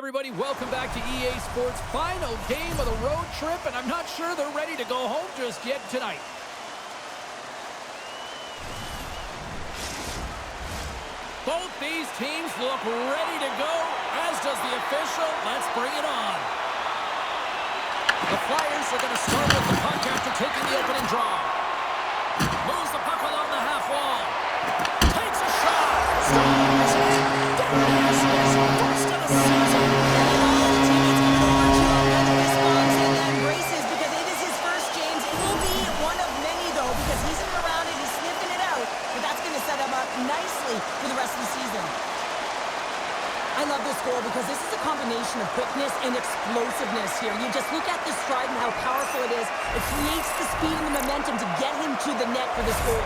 everybody, welcome back to EA Sports' final game of the road trip, and I'm not sure they're ready to go home just yet tonight. Both these teams look ready to go, as does the official. Let's bring it on. The Flyers are going to start with the puck after taking the opening draw. Moves the puck along the half wall. Takes a shot. Scores! First of the season. All the teammates can watch you on whether responds and embraces because it is his first, James. It will be one of many, though, because he's in and around it, he's sniffing it out. But that's going to set him up nicely for the rest of the season. I love this goal because this is a combination of quickness and explosiveness here. You just look at the stride and how powerful it is. It creates the speed and the momentum to get him to the net for this goal.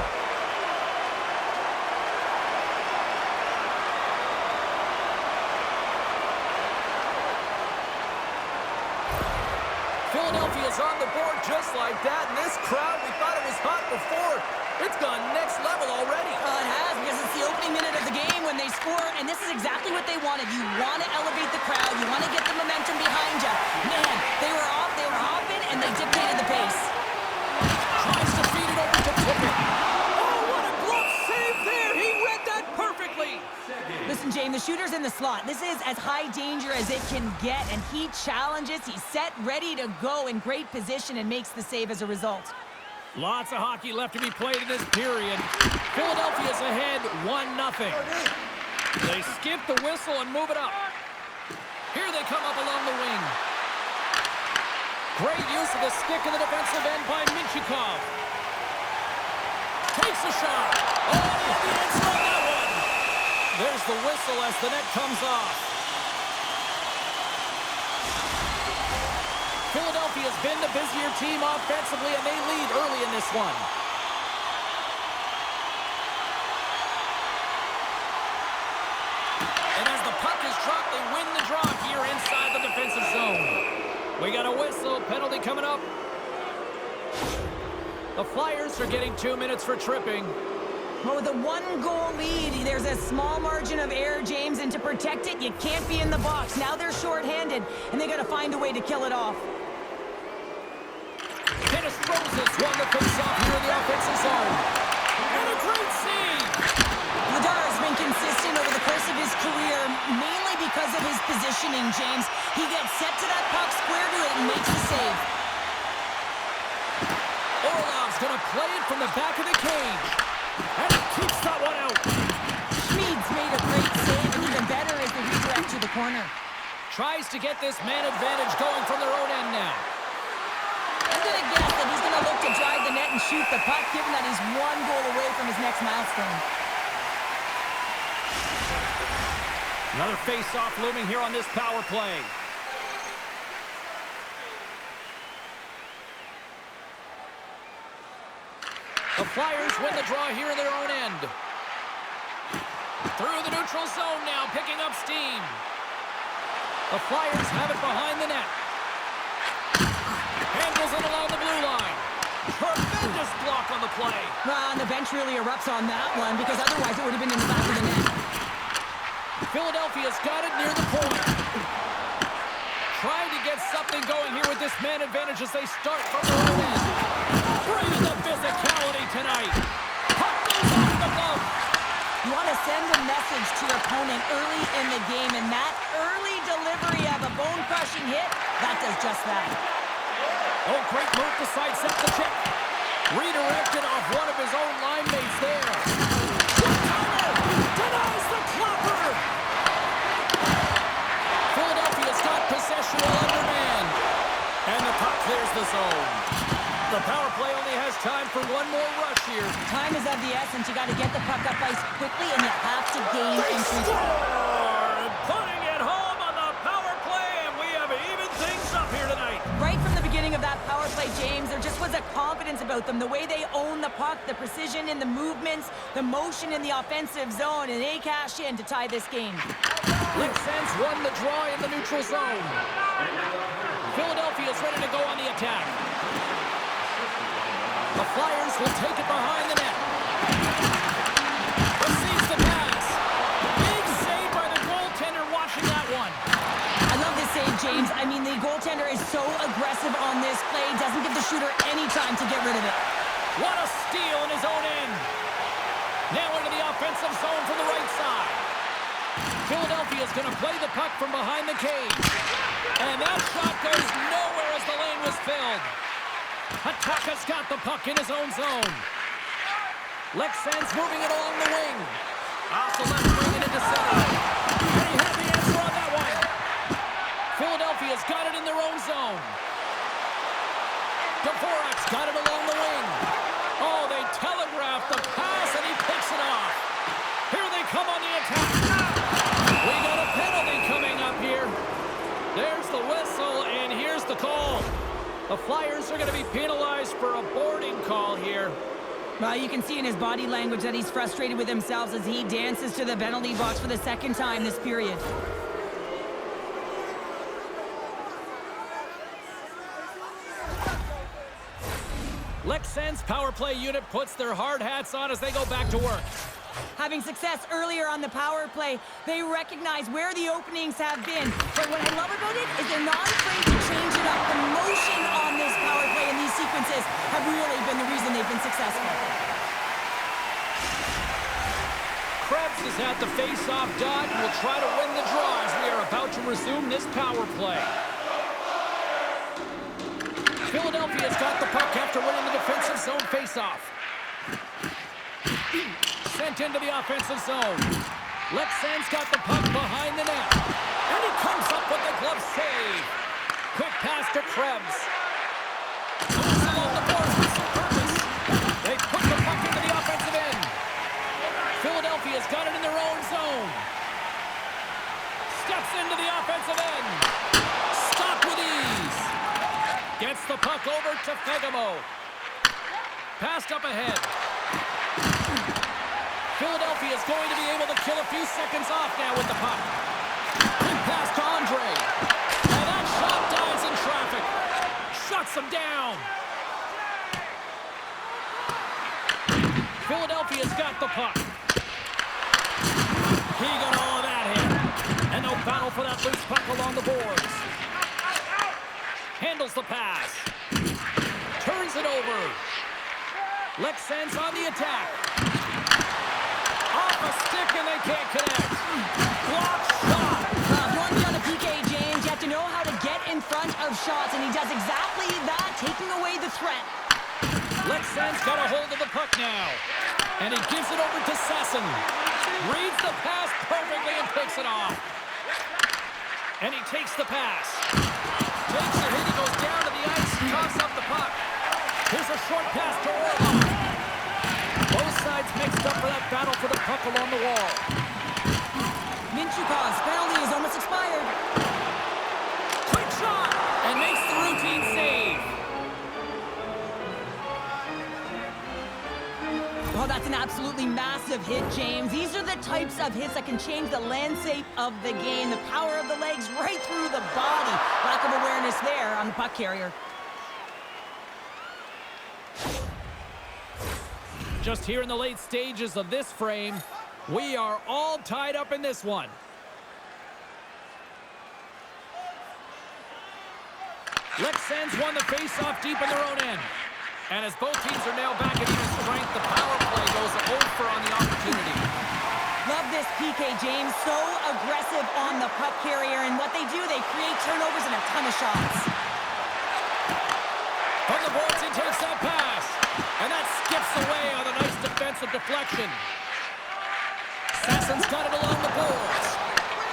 Philadelphia's on the board just like that, and this crowd, we thought it was hot before. It's gone next level already. It has, because it's the opening minute of the game when they score, and this is exactly what they wanted. You want to elevate the crowd. You want to get the momentum behind you. Man, they were hopping, and they dictated the pace. Tries to feed it over to Tippett. Oh, what a glove save there. He read that perfectly. Listen, James, the shooter's in the slot. This is as high danger as it can get, and he challenges. He's set, ready to go, in great position, and makes the save as a result. Lots of hockey left to be played in this period. Philadelphia's ahead 1-0. They skip the whistle and move it up. Here they come up along the wing. Great use of the stick in the defensive end by Minchikov. Takes a shot. Oh, the answer on that one. There's the whistle as the net comes off. Philadelphia's been the busier team offensively, and they lead early in this one. And as the puck is dropped, they win the draw here inside the defensive zone. We got a whistle, penalty coming up. The Flyers are getting 2 minutes for tripping. Well, with a one-goal lead, there's a small margin of error, James, and to protect it, you can't be in the box. Now they're shorthanded, and they got to find a way to kill it off. Dennis Roses won the face-off here in the offensive zone. And a great save! Vladar has been consistent over the course of his career, mainly because of his positioning, James. He gets set to that puck, square to it, and makes the save. Orlov's going to play it from the back of the cage. And he keeps that one out. Schmid's made a great save, and even better is the redirect to the corner. Tries to get this man advantage going from their own end now. I'm going to guess that he's going to look to drive the net and shoot the puck, given that he's one goal away from his next milestone. Another face-off looming here on this power play. The Flyers win the draw here in their own end. Through the neutral zone now, picking up steam. The Flyers have it behind the net. Handles it along the blue line. Tremendous block on the play. Well, and the bench really erupts on that one, because otherwise it would have been in the back of the net. Philadelphia's got it near the point. Trying to get something going here with this man advantage as they start from their own end. Bringing the physicality tonight. Puck goes off the glove. You want to send a message to your opponent early in the game, and that early delivery of a bone-crushing hit, that does just that. Oh, great move to sidestep the check. Redirected off one of his own line mates there. Turner denies the clopper. Philadelphia's got possession while undermanned. And the puck clears the zone. The power play only has time for one more rush here. Time is of the essence. You got to get the puck up ice quickly, and you have to gain entry. Score! Putting it home on the power play, and we have even things up here tonight. Right from the beginning of that power play, James, there just was a confidence about them. The way they own the puck, the precision in the movements, the motion in the offensive zone, and they cash in to tie this game. Leksands won the draw in the neutral zone. Philadelphia's ready to go on the attack. The Flyers will take it behind the net. Receives the pass. Big save by the goaltender watching that one. I James. I mean, the goaltender is so aggressive on this play, doesn't give the shooter any time to get rid of it. What a steal in his own end. Now into the offensive zone from the right side. Philadelphia is going to play the puck from behind the cage. And that shot goes nowhere as the lane was filled. Hataka's got the puck in his own zone. Leksands moving it along the wing. Off the left wing and into center. And he had the answer on that one. Philadelphia's got it in their own zone. Dvorak's got it along the wing. Oh, they telegraphed the pass and he picks it off. Here they come on the attack. We got a penalty coming up here. There's the whistle and here's the call. The Flyers are going to be penalized for a boarding call here. Well, you can see in his body language that he's frustrated with himself as he dances to the penalty box for the second time this period. Leksands power play unit puts their hard hats on as they go back to work. Having success earlier on the power play, they recognize where the openings have been. But what I love about it is they're not afraid to change it up. The motion on this power play and these sequences have really been the reason they've been successful. Krebs has had the face-off dot and will try to win the draw as we are about to resume this power play. Philadelphia's got the puck after winning the defensive zone face-off. Sent into the offensive zone. Leksands got the puck behind the net. And he comes up with the glove save. Quick pass to Krebs. Moves along the boards with some purpose. They put the puck into the offensive end. Philadelphia's got it in their own zone. Steps into the offensive end. Stop with ease. Gets the puck over to Fegamo. Passed up ahead. Philadelphia is going to be able to kill a few seconds off now with the puck. Quick pass to Andre. And that shot dives in traffic. Shuts him down. Philadelphia's got the puck. He got all of that hit. And no battle for that loose puck along the boards. Handles the pass. Turns it over. Leksands on the attack. Off a stick and they can't connect. Block shot. You want to be on a PK, James, you have to know how to get in front of shots, and he does exactly that, taking away the threat. Leksands got a hold of the puck now. And he gives it over to Sasson. Reads the pass perfectly and picks it off. And he takes the pass. Takes the hit, he goes down to the ice, coughs up the puck. Here's a short pass to Orlov. Both sides mixed up for that battle for the puck along the wall. Minchukov's penalty is almost expired. Quick shot! And makes the routine save. Oh, that's an absolutely massive hit, James. These are the types of hits that can change the landscape of the game. The power of the legs right through the body. Lack of awareness there on the puck carrier. Just here in the late stages of this frame, we are all tied up in this one. Leksands won the face-off deep in their own end. And as both teams are now back at even strength, the power play goes over on the opportunity. Love this PK, James. So aggressive on the puck carrier. And what they do, they create turnovers and a ton of shots. From the boards, he takes that pass. And that skips away on a nice defensive deflection. Sasson's got it along the boards.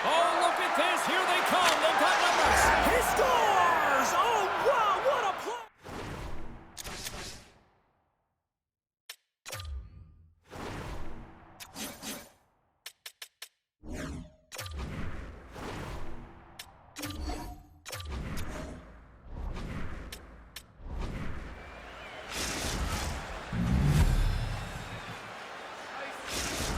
Oh, look at this. Here they come. They've got numbers. He scores! Oh, wow, what a play!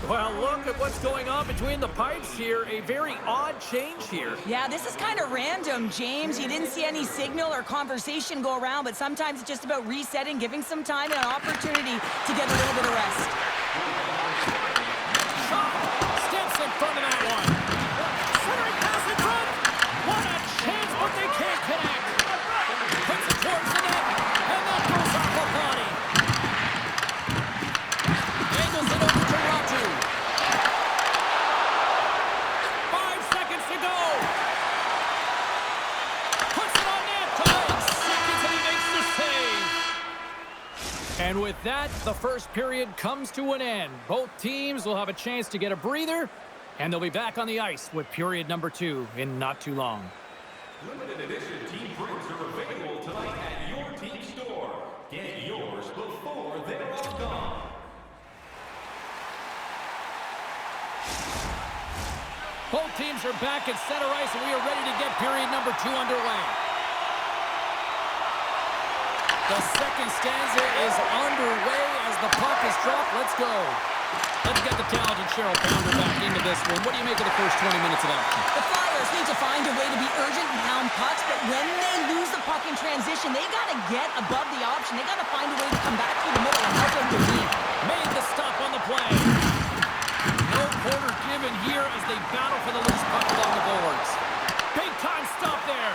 Well, look at what's going on between the pipes here. A very odd change here. Yeah, this is kind of random, James. You didn't see any signal or conversation go around, but sometimes it's just about resetting, giving some time and an opportunity to get a little bit of rest. Steps in front of that one. Centering pass in front. What a chance, but they And with that, the first period comes to an end. Both teams will have a chance to get a breather, and they'll be back on the ice with period number 2 in not too long. Limited edition team prints are available tonight at your team store. Get yours before they're all gone. Both teams are back at center ice, and we are ready to get period number 2 underway. The second stanza is underway as the puck is dropped. Let's go. Let's get the talented Cheryl Pounder back into this one. What do you make of the first 20 minutes of action? The Flyers need to find a way to be urgent and pound pucks, but when they lose the puck in transition, they got to get above the option. They got to find a way to come back through the middle and help out their team. Made the stop on the play. No quarter given here as they battle for the loose puck along the boards. Big time stop there.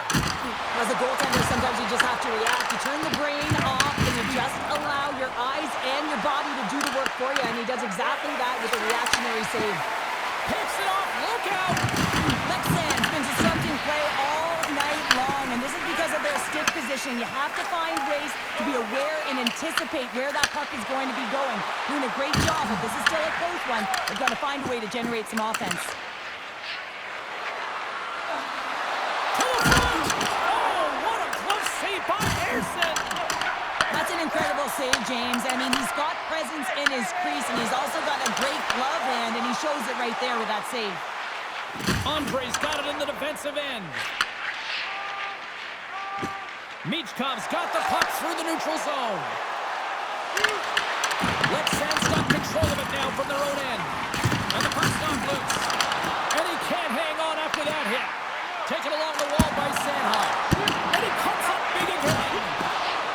As a goaltender, sometimes you just have to react. You turn the brain off and you just allow your eyes and your body to do the work for you, and he does exactly that with a reactionary save. Picks it off. Look out. Leksands been disrupting play all night long, and this is because of their stick position. You have to find ways to be aware and anticipate where that puck is going to be going. Doing a great job, but this is still a close one. They've got to find a way to generate some offense. That's an incredible save, James. I mean, he's got presence in his crease, and he's also got a great glove hand, and he shows it right there with that save. Andre's got it in the defensive end. Michkov's got the puck through the neutral zone. Leksands got control of it now from their own end. And the puck's not loose. And he can't hang on after that hit. Taken along the wall by Sanheim. And he comes up big again.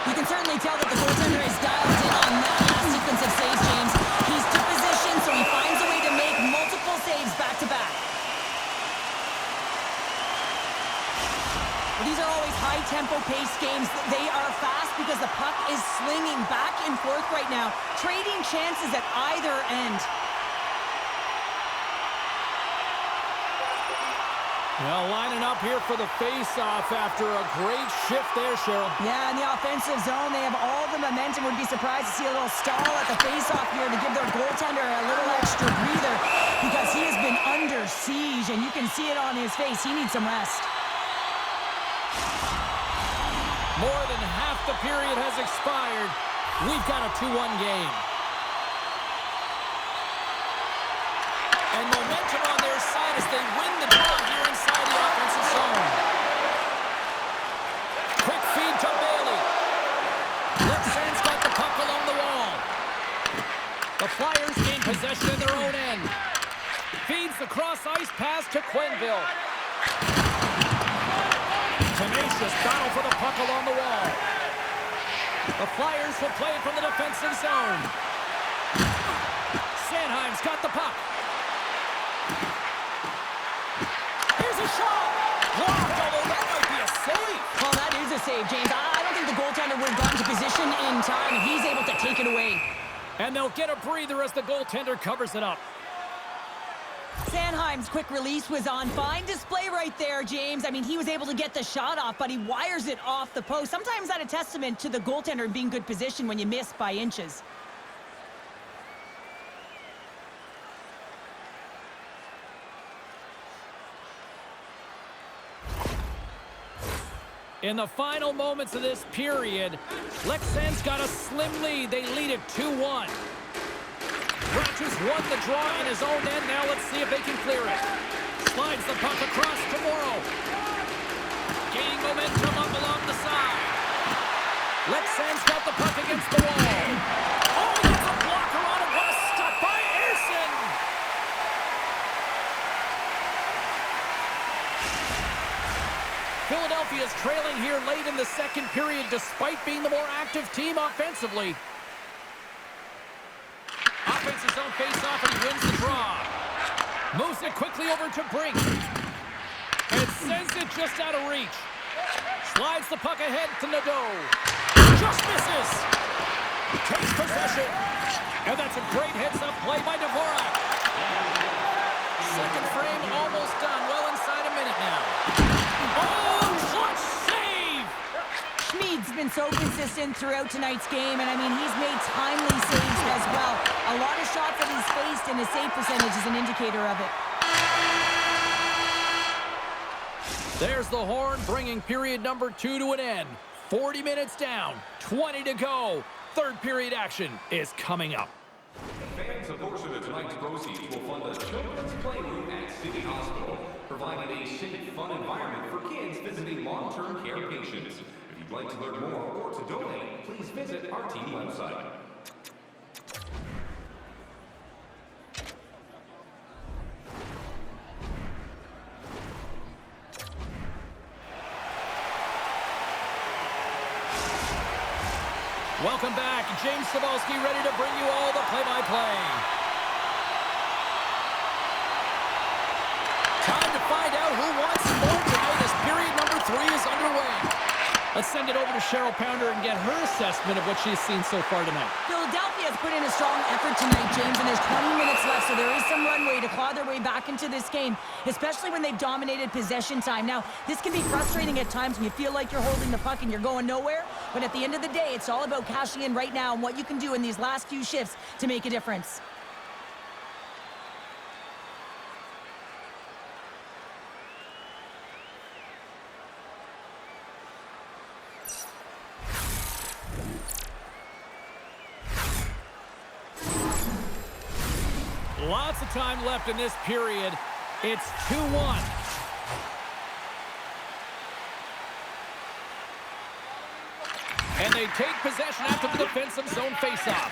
You can certainly tell that the goaltender is dialed in on that last sequence of saves, James. He's to position, so he finds a way to make multiple saves back-to-back. These are always high-tempo pace games. They are fast because the puck is slinging back and forth right now, trading chances at either end. Well, lining up here for the face-off after a great shift there, Cheryl. Yeah, in the offensive zone, they have all the momentum. Would be surprised to see a little stall at the face-off here to give their goaltender a little extra breather because he has been under siege, and you can see it on his face. He needs some rest. More than half the period has expired. We've got a 2-1 game. And momentum on their side as they win the draw here inside the offensive zone. Quick feed to Bailey. Leksands got the puck along the wall. The Flyers gain possession in their own end. Feeds the cross-ice pass to Quenneville. Tenacious battle for the puck along the wall. The Flyers will play it from the defensive zone. Sanheim's got the puck. Here's a shot. Blocked, although that might be a save. Well, that is a save, James. I don't think the goaltender would have gotten to position in time, and he's able to take it away. And they'll get a breather as the goaltender covers it up. Sanheim's quick release was on. Fine display right there, James. I mean, he was able to get the shot off, but he wires it off the post. Sometimes that's a testament to the goaltender being good position when you miss by inches. In the final moments of this period, Leksands got a slim lead. They lead it 2-1. Ratchers won the draw in his own end. Now let's see if they can clear it. Slides the puck across to Morrow. Gaining momentum up along the side. Leksands got the puck against the wall. Oh, he gets a blocker on it. What a stop by Ersson. Philadelphia is trailing here late in the second period despite being the more active team offensively. Offensive zone face-off, and he wins the draw. Moves it quickly over to Brink. And sends it just out of reach. Slides the puck ahead to Nadeau. Just misses. Takes possession. And that's a great heads-up play by Dvorak. Second frame almost done. Well inside a minute now. Oh, clutch save! Schmid's been so consistent throughout tonight's game, and I mean, he's made the save percentage is an indicator of it. There's the horn, bringing period number 2 to an end. 40 minutes down, 20 to go. Third period action is coming up. Fans, a portion of tonight's proceeds will fund a children's playroom at City Hospital, providing a safe, fun environment for kids visiting long-term care patients. If you'd like to learn more or to donate, please visit our team website. Welcome back. James Cybulski ready to bring you all the play-by-play. Time to find out who wants more tonight as period number 3 is underway. Let's send it over to Cheryl Pounder and get her assessment of what she's seen so far tonight. Philadelphia has put in a strong effort tonight, James, and there's 20 minutes left, so there is some runway to claw their way back into this game, especially when they've dominated possession time. Now, this can be frustrating at times when you feel like you're holding the puck and you're going nowhere, but at the end of the day, it's all about cashing in right now and what you can do in these last few shifts to make a difference. Lots of time left in this period. It's 2-1. And they take possession after the defensive zone faceoff.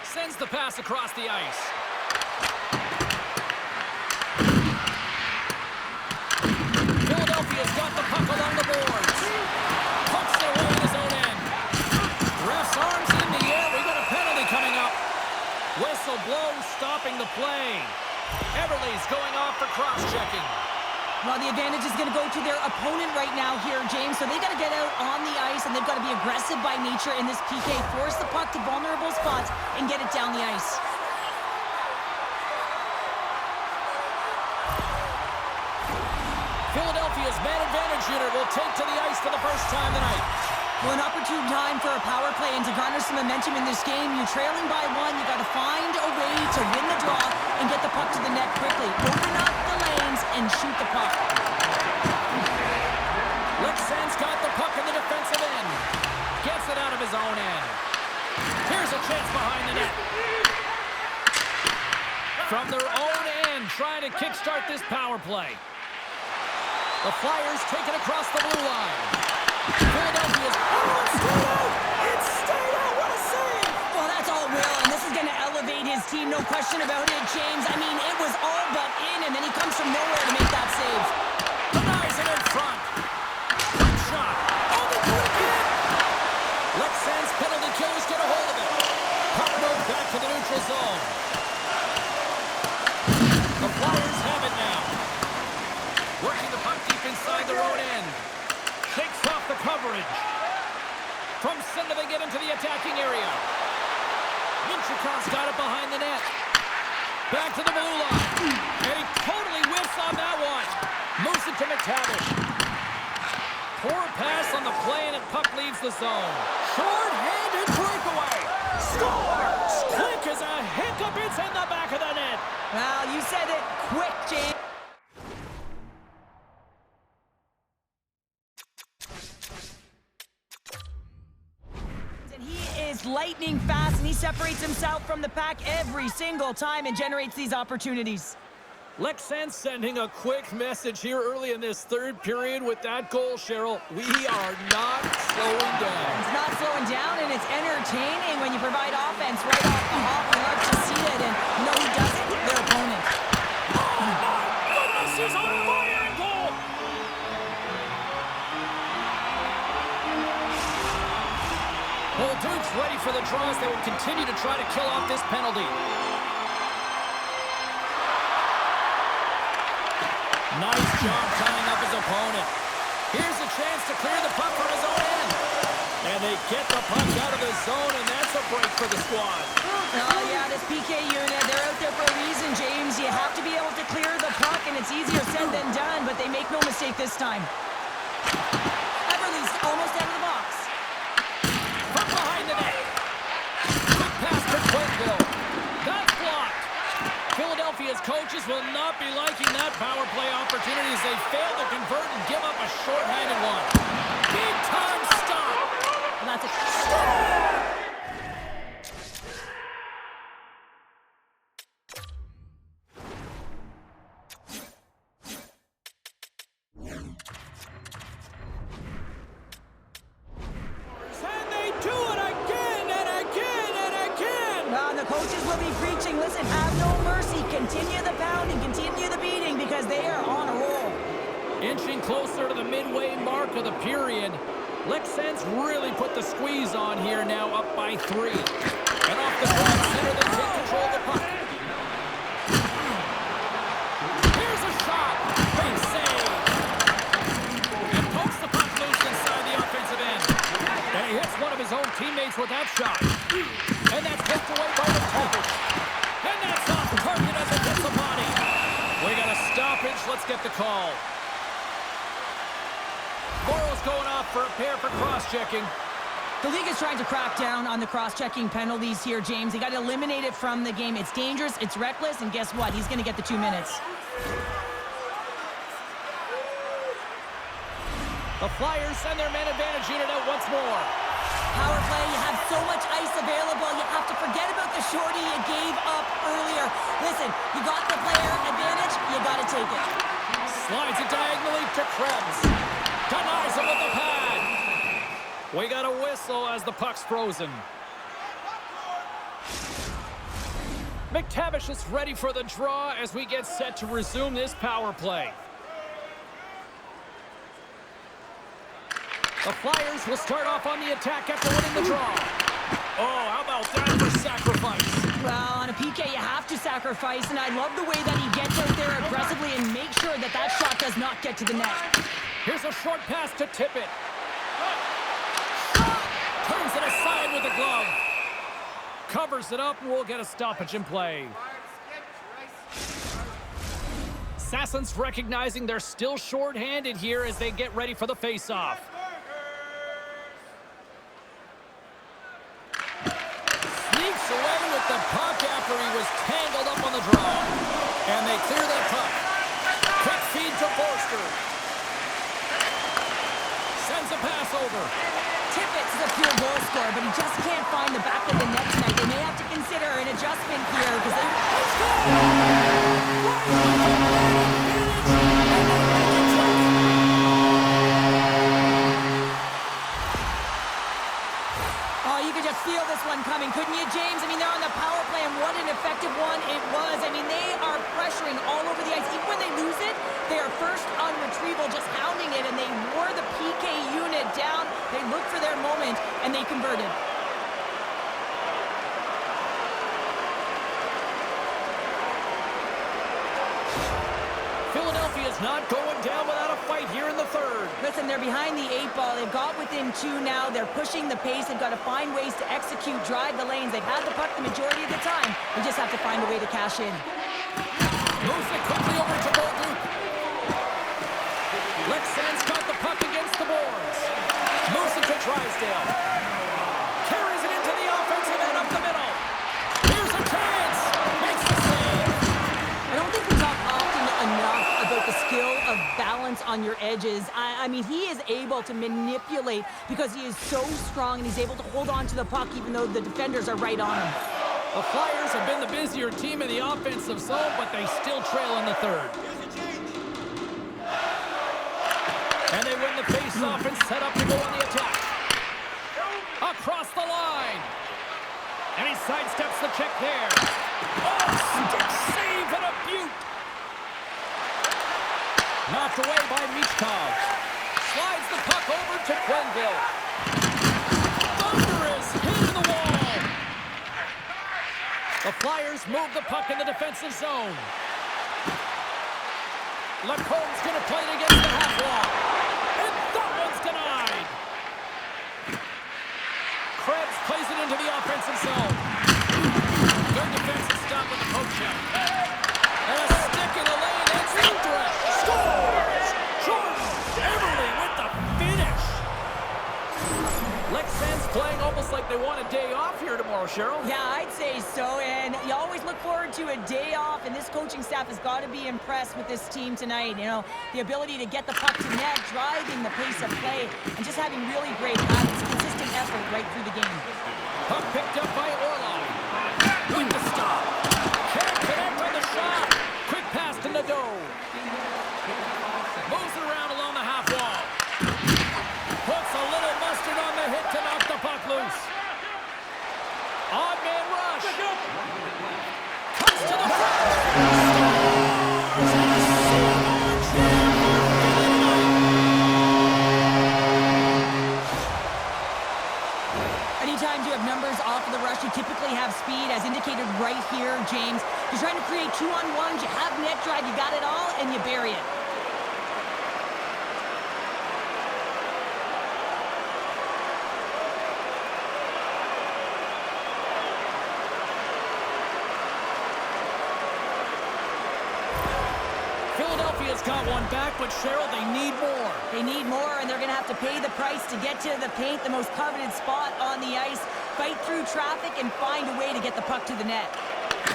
Sends the pass across the ice. Philadelphia's got the puck along the boards. Pucks it away in his own end. Ref's arms in the air. We got a penalty coming up. Whistle blows, stopping the play. Everly's going off for cross-checking. Well, the advantage is going to go to their opponent right now here, James, so they got to get out on the ice, and they've got to be aggressive by nature in this PK. Force the puck to vulnerable spots and get it down the ice. Philadelphia's man advantage unit will take to the ice for the first time tonight. Well, an opportune time for a power play and to garner some momentum in this game. You're trailing by 1. You got to find a way to win the draw and get the puck to the net quickly. Open up the lanes and shoot the puck. Leksands got the puck in the defensive end. Gets it out of his own end. Here's a chance behind the net. From their own end, trying to kickstart this power play. The Flyers take it across the blue line. Philadelphia's... Oh, it's stayed out! It's stayed out! What a save! Well, that's all Will, and this is going to elevate his team, no question about it, James. I mean, it was all but in, and then he comes from nowhere to make that save. Denies it in front. Quick shot. Oh, they do it again! Leksands penalty killers get a hold of it. Puck moved back to the neutral zone. The Flyers have it now. Working the puck deep inside their own end. Shakes off the coverage. From center, they get into the attacking area. Minchikov's got it behind the net. Back to the blue line. And he totally whiffs on that one. Moves it to McTavish. Poor pass on the play, and the puck leaves the zone. Short-handed breakaway. Scores! Quick as a hiccup. It's in the back of the net. Well, you said it quick, James. Lightning fast, and he separates himself from the pack every single time and generates these opportunities. Leksands sending a quick message here early in this third period with that goal, Cheryl. We are not slowing down. It's not slowing down, and it's entertaining when you provide offense right off the hop. We love to see it, and you know who does it? Their opponent. Oh, my goodness, he's on fire and goal! Well, Duke's ready for the draws. They will continue to try to kill off this penalty. Nice job tying up his opponent. Here's a chance to clear the puck from his own end. And they get the puck out of the zone, and that's a break for the squad. Oh, yeah, this PK unit, they're out there for a reason, James. You have to be able to clear the puck, and it's easier said than done, but they make no mistake this time. Everly's almost out of the box. From behind the net. Quick pass to Quenville. That's blocked. coaches will not be liking that power play opportunity as they fail to convert and give up a short-handed one. Big time stop. And that's a score! Coaches will be preaching, listen, have no mercy. Continue the pounding, continue the beating because they are on a roll. Inching closer to the midway mark of the period. Leksands really put the squeeze on here now, up by 3. And off the drive center, they take control of the puck. Here's a shot. Big save. And pokes the puck loose inside the offensive end. And he hits one of his own teammates with that shot. And that's poked away by the Leksands. And that's off target as it hits the body. We got a stoppage. Let's get the call. Morrow's going off for a pair for cross-checking. The league is trying to crack down on the cross-checking penalties here, James. They got to eliminate it from the game. It's dangerous, it's reckless, and guess what? He's going to get the 2 minutes. The Flyers send their man advantage unit out once more. Power play, you have so much ice available. You have to forget about the shorty you gave up earlier. Listen, you got the player advantage, you got to take it. Slides it diagonally to Krebs. Denies him with the pad. We got a whistle as the puck's frozen. McTavish is ready for the draw as we get set to resume this power play. The Flyers will start off on the attack after winning the draw. Oh, how about that for sacrifice? Well, on a PK, you have to sacrifice, and I love the way that he gets out there aggressively and makes sure that that shot does not get to the net. Here's a short pass to Tippett. Turns it aside with the glove. Covers it up, and we'll get a stoppage in play. Sassons recognizing they're still short-handed here as they get ready for the face-off. Sneaks away with the puck after he was tangled up on the draw. And they clear that puck. Quick feed to Forster. Sends a pass over. Tippett's the pure goal scorer, but he just can't find the back of the net tonight. They may have to consider an adjustment here because they... Oh, you could just feel this one coming, couldn't you, James? I mean, they're on the power play, and what an effective one it was. I mean, they are pressuring all over the ice. Even when they lose it, they are first on retrieval, just hounding it, and they wore the PK unit down. They looked for their moment, and they converted. Philadelphia is not going down without a fight here in the third. Listen, they're behind the 8 ball. They've got within 2 now. They're pushing the pace. They've got to find ways to execute, drive the lanes. They've had the puck the majority of the time. They just have to find a way to cash in. Moves it quickly over to Bolduc. Leksands got the puck against the boards. Moves it to Drysdale. Carries it into the offensive end up the middle. Here's a chance. Makes the save. I don't think we talk often enough about the skill of balance on your edges. I mean, he is able to manipulate because he is so strong and he's able to hold on to the puck even though the defenders are right on him. The Flyers have been the busier team in the offensive zone, but they still trail in the third. And they win the face-off and set up to go on the attack. Across the line. And he sidesteps the check there. Oh, stick save and a beaut. Knocked away by Michkov. Slides the puck over to Quenneville. Thunderous hit in the wall. The Flyers move the puck in the defensive zone. Lecomb's going to play it against the half wall. And that one's denied. Krebs plays it into the offensive zone. Good defensive stop with the poke check. And a stick in the lane. It's Udrich. Scores! Jordan Eberle with the finish. Leksands playing almost like they want a day off here tomorrow, Cheryl. Yeah, I'd say so. And you always look forward to a day off, and this coaching staff has got to be impressed with this team tonight. You know, the ability to get the puck to net, driving the pace of play, and just having really great habits, consistent effort right through the game. Puck picked up by Orlov. With the stop. Can't connect on the shot. Quick pass to Nadeau. Moves it around along the half wall. Puts a little mustard on the hit to knock the puck loose. Odd man rush. Cuts to the front. Anytime you have numbers off of the rush, you typically have speed, as indicated right here, James. You're trying to create 2-on-1s, you have net drive, you got it all, and you bury it. Philadelphia's got one back, but Cheryl, they need more. They need more, and they're going to have to pay the price to get to the paint, the most coveted spot on the ice, fight through traffic, and find a way to get the puck to the net.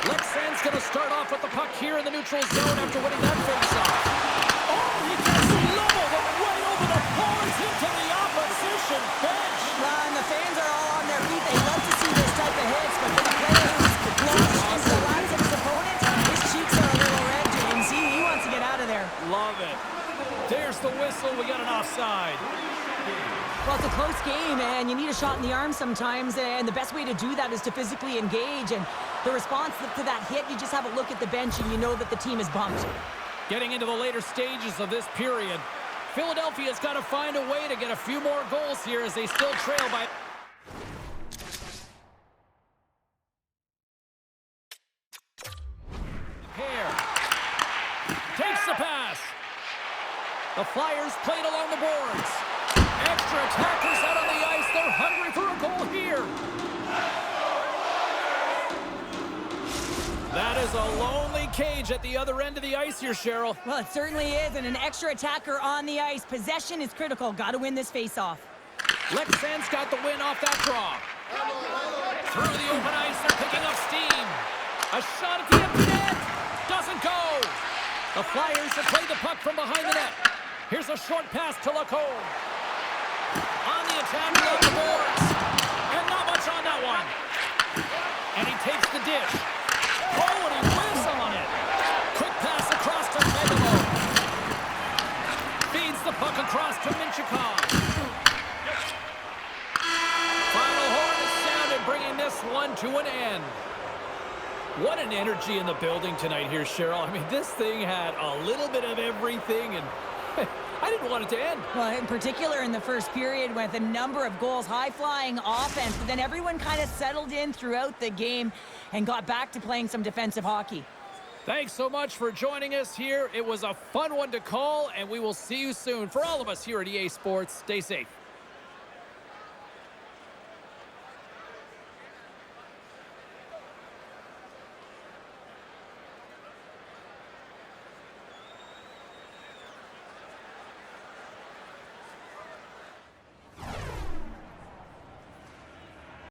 Leksands going to start off with the puck here in the neutral zone after winning that face-off. Oh, he gets leveled and right over the boards into the opposition bench. And the fans are all on their feet. They love to see this type of hits, but for the player who's launched into the lives of his opponent, his cheeks are a little red, James. He wants to get out of there. Love it. There's the whistle. We got an offside. Well, it's a close game, and you need a shot in the arm sometimes, and the best way to do that is to physically engage. And the response to that hit, you just have a look at the bench, and you know that the team is bumped. Getting into the later stages of this period, Philadelphia's got to find a way to get a few more goals here as they still trail by... Takes the pass. The Flyers played along the boards. Extra attackers out on the ice. They're hungry for a goal here. That is a lonely cage at the other end of the ice here, Cheryl. Well, it certainly is, and an extra attacker on the ice. Possession is critical. Got to win this face-off. Leksands got the win off that draw. Through the open ice, they're picking up steam. A shot at the empty net. Doesn't go. The Flyers have played the puck from behind the net. Here's a short pass to Leksands. On the attack along the boards. And not much on that one. And he takes the dish. Oh, and he whiffs on it. Quick pass across to Medamo. Feeds the puck across to Minchikov. Final horn is sounded, bringing this one to an end. What an energy in the building tonight here, Cheryl. I mean, this thing had a little bit of everything, and I didn't want it to end. Well, in particular in the first period with a number of goals, high-flying offense, but then everyone kind of settled in throughout the game and got back to playing some defensive hockey. Thanks so much for joining us here. It was a fun one to call, and we will see you soon. For all of us here at EA Sports, stay safe.